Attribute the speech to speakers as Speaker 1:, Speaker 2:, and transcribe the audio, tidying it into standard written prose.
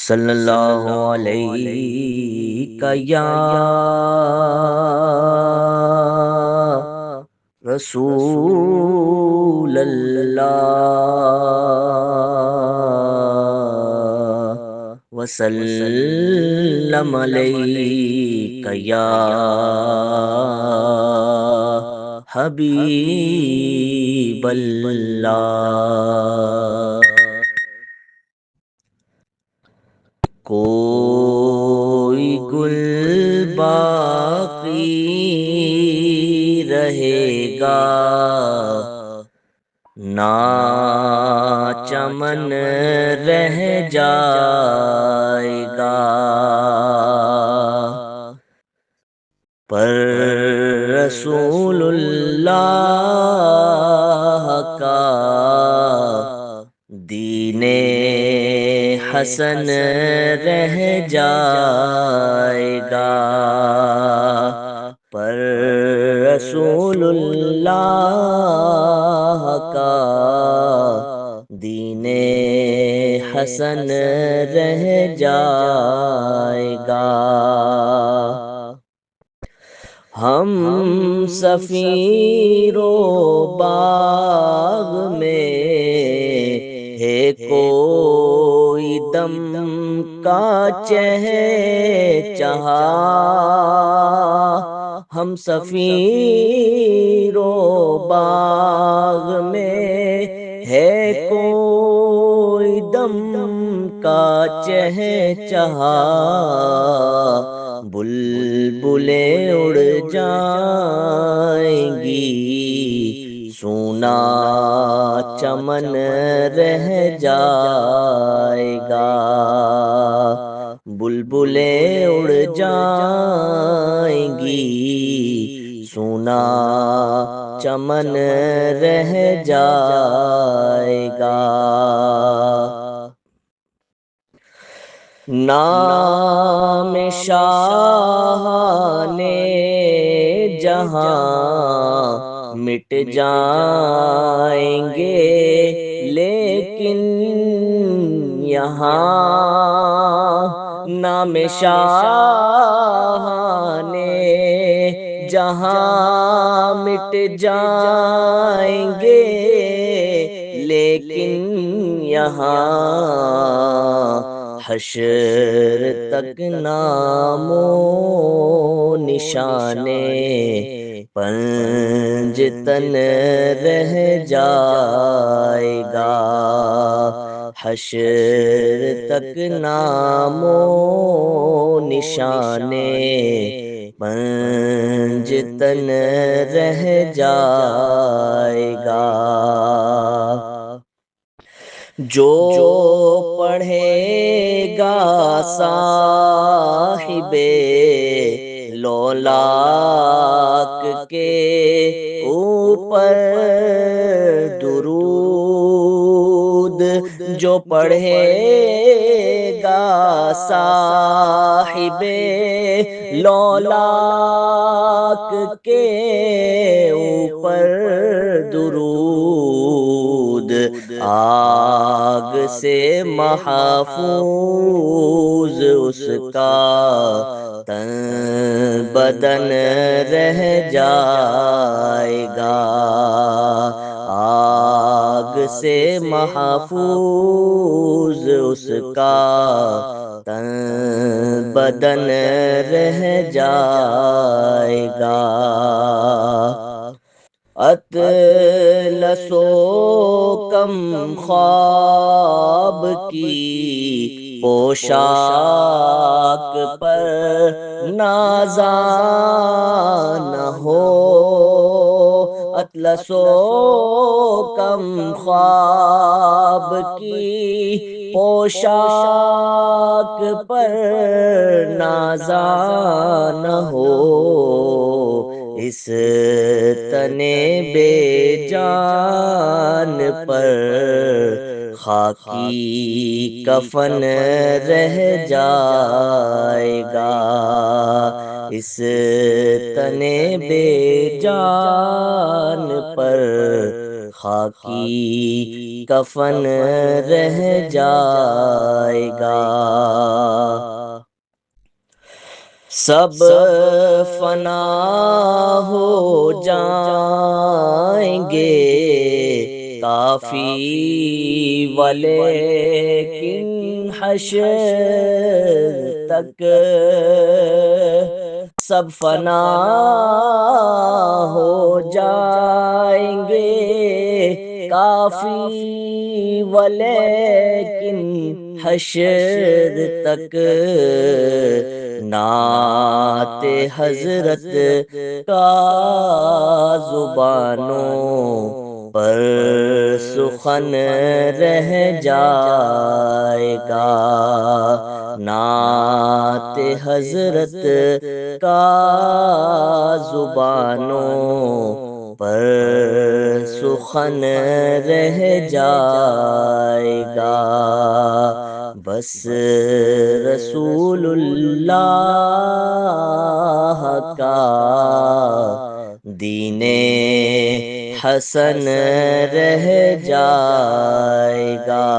Speaker 1: صلی اللہ علیہ یا رسول اللہ وسلم علیک یا حبیب اللہ۔ کوئی گل باقی رہے گا نہ چمن رہ جائے گا، پر رسول اللہ کا دین حسن رہ جائے گا، پر رسول اللہ کا دین حسن رہ جائے گا۔ ہم سفیر و باغ میں ہے کوئی دم کا چہچہا، ہم سفیر و باغ میں ہے کوئی دم کا چہچہا، بلبلیں اڑ جائیں گی سونا چمن رہ جائے گا، بلبلیں اڑ جائیں گی سونا چمن رہ جائے گا۔ نام شاہان جہاں مٹ جائیں گے، لیکن یہاں نام شاہان جہاں مٹ جائیں گے، لیکن یہاں حشر تک نام و نشانے پنج تن رہ جائے گا، حشر تک نام و نشانے پنج تن رہ جائے گا۔ جو پڑھے گا صاحب لولاک کے اوپر درود، جو پڑھے گا صاحب لولاک کے اوپر درود، آگ سے محفوظ اس کا تن بدن رہ جائے گا، آگ سے محفوظ اس کا تن بدن رہ جائے گا۔ اطلس و کم خواب کی پوشاک پر نازاں نہ ہو، اطلس و کم خواب کی پوشاک پر نازاں نہ ہو، اس تن بے جان پر خاکی کفن رہ جائے گا، اس تن بے جان پر خاکی کفن رہ جائے گا، سب فنا ہو جائیں گے، کافی ولیکن حشر تک سب فنا ہو جائیں گے، کافی ولیکن حشر تک نعت حضرت کا زبانوں پر سخن رہ جائے گا، نعت حضرت کا زبانوں پر سخن رہ جائے گا، بس رسول اللہ کا دین حسن رہ جائے گا۔